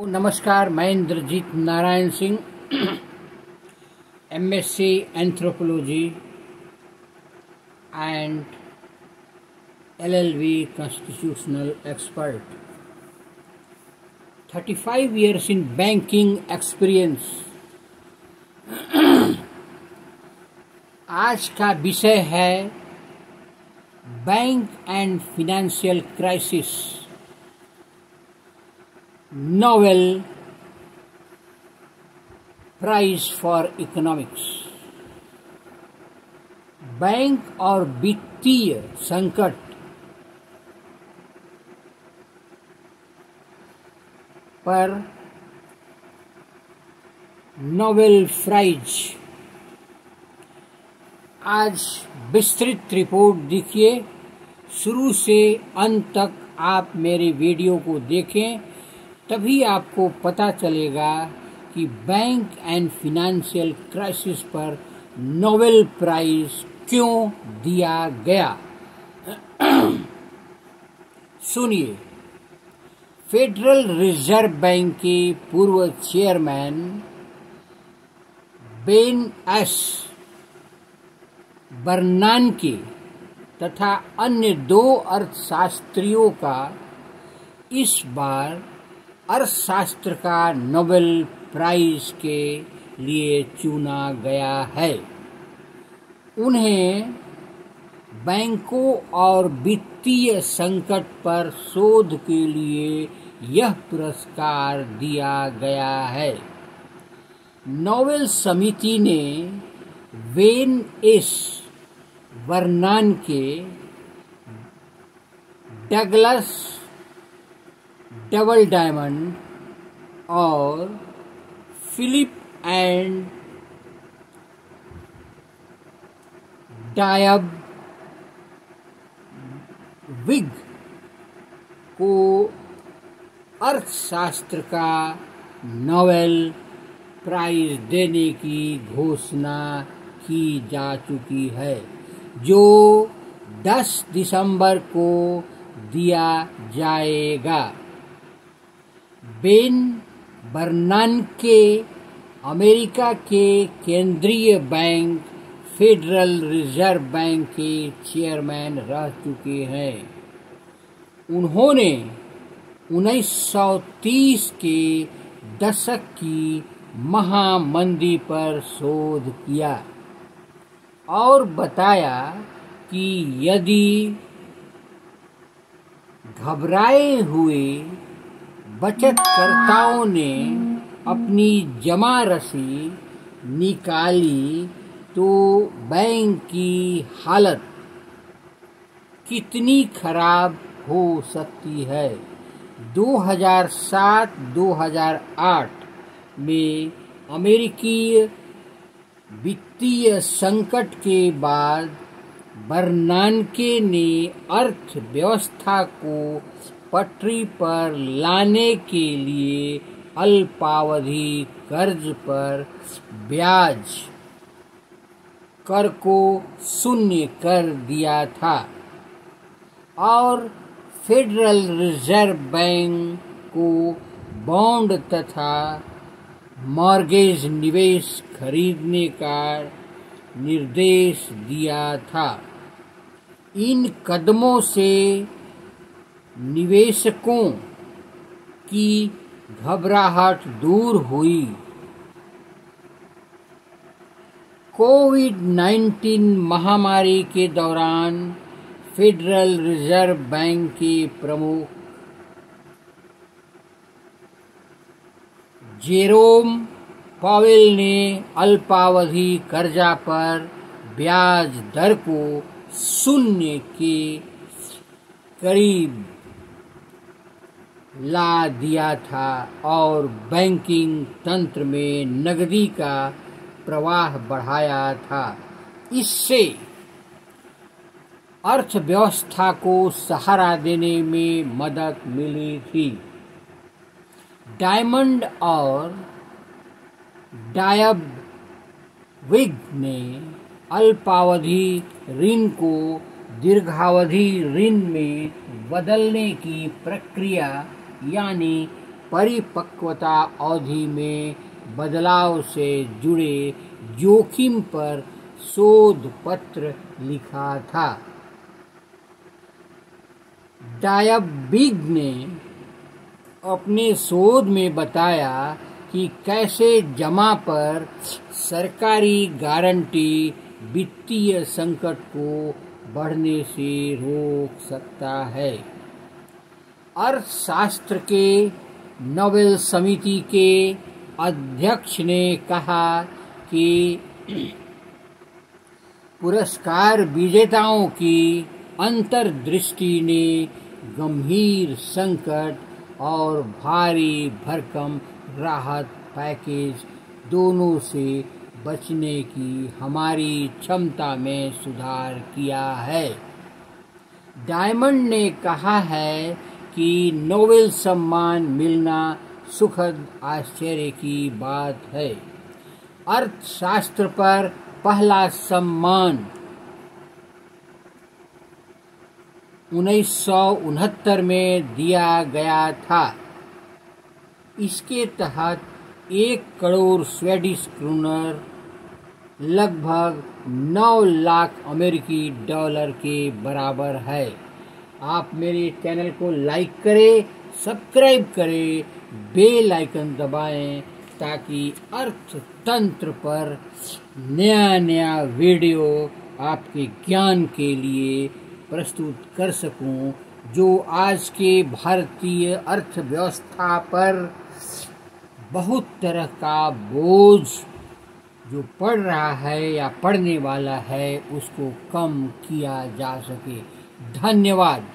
नमस्कार, मैं Indrajit Narayan Singh, MSc anthropology and LLB constitutional expert, 35 years in banking experience। आज का विषय है bank and financial crisis, Nobel prize for economics. Bank और वित्तीय संकट पर नोबेल प्राइज। आज विस्तृत रिपोर्ट देखिए, शुरू से अंत तक आप मेरे वीडियो को देखें, तभी आपको पता चलेगा कि बैंक एंड फिनेंशियल क्राइसिस पर नोबेल प्राइज क्यों दिया गया। सुनिए, फेडरल रिजर्व बैंक के पूर्व चेयरमैन बेन एस बर्नानके तथा अन्य 2 अर्थशास्त्रियों का इस बार अर्थशास्त्र का नोबेल प्राइज के लिए चुना गया है। उन्हें बैंकों और वित्तीय संकट पर शोध के लिए यह पुरस्कार दिया गया है। नोबेल समिति ने Ben S बर्नानके, Douglas double diamond और फिलिप एंड डायब विग को अर्थशास्त्र का नोबेल प्राइज देने की घोषणा की जा चुकी है, जो 10 दिसंबर को दिया जाएगा। बेन बर्नानके अमेरिका के केंद्रीय बैंक फेडरल रिजर्व बैंक के चेयरमैन रह चुके हैं। उन्होंने 1930 के दशक की महामंदी पर शोध किया और बताया कि यदि घबराए हुए बचतकर्ताओं ने अपनी जमा राशि निकाली तो बैंक की हालत कितनी खराब हो सकती है। 2007-2008 में अमेरिकी वित्तीय संकट के बाद बर्नानके ने अर्थव्यवस्था को पटरी पर लाने के लिए अल्पावधि कर्ज पर ब्याज कर को शून्य कर दिया था और फेडरल रिजर्व बैंक को बॉन्ड तथा मॉर्गेज निवेश खरीदने का निर्देश दिया था। इन कदमों से निवेशकों की घबराहट दूर हुई। कोविड-19 महामारी के दौरान फेडरल रिजर्व बैंक के प्रमुख जेरोम पावेल ने अल्पावधि कर्जा पर ब्याज दर को शून्य के करीब ला दिया था और बैंकिंग तंत्र में नकदी का प्रवाह बढ़ाया था। इससे अर्थव्यवस्था को सहारा देने में मदद मिली थी। डायमंड और डायब विग ने अल्पावधि ऋण को दीर्घावधि ऋण में बदलने की प्रक्रिया यानी परिपक्वता अवधि में बदलाव से जुड़े जोखिम पर शोध पत्र लिखा था। डायबीग ने अपने शोध में बताया कि कैसे जमा पर सरकारी गारंटी वित्तीय संकट को बढ़ने से रोक सकता है। अर्थशास्त्र के नोबेल समिति के अध्यक्ष ने कहा कि पुरस्कार विजेताओं की अंतर्दृष्टि ने गंभीर संकट और भारी भरकम राहत पैकेज दोनों से बचने की हमारी क्षमता में सुधार किया है। डायमंड ने कहा है कि नोबेल सम्मान मिलना सुखद आश्चर्य की बात है। अर्थशास्त्र पर पहला सम्मान 1969 में दिया गया था। इसके तहत 1 करोड़ स्वीडिश क्रोनर लगभग 9 लाख अमेरिकी डॉलर के बराबर है। आप मेरे चैनल को लाइक करें, सब्सक्राइब करें, बेल आइकन दबाएं ताकि अर्थतंत्र पर नया नया वीडियो आपके ज्ञान के लिए प्रस्तुत कर सकूं, जो आज के भारतीय अर्थव्यवस्था पर बहुत तरह का बोझ जो पड़ रहा है या पड़ने वाला है उसको कम किया जा सके। धन्यवाद।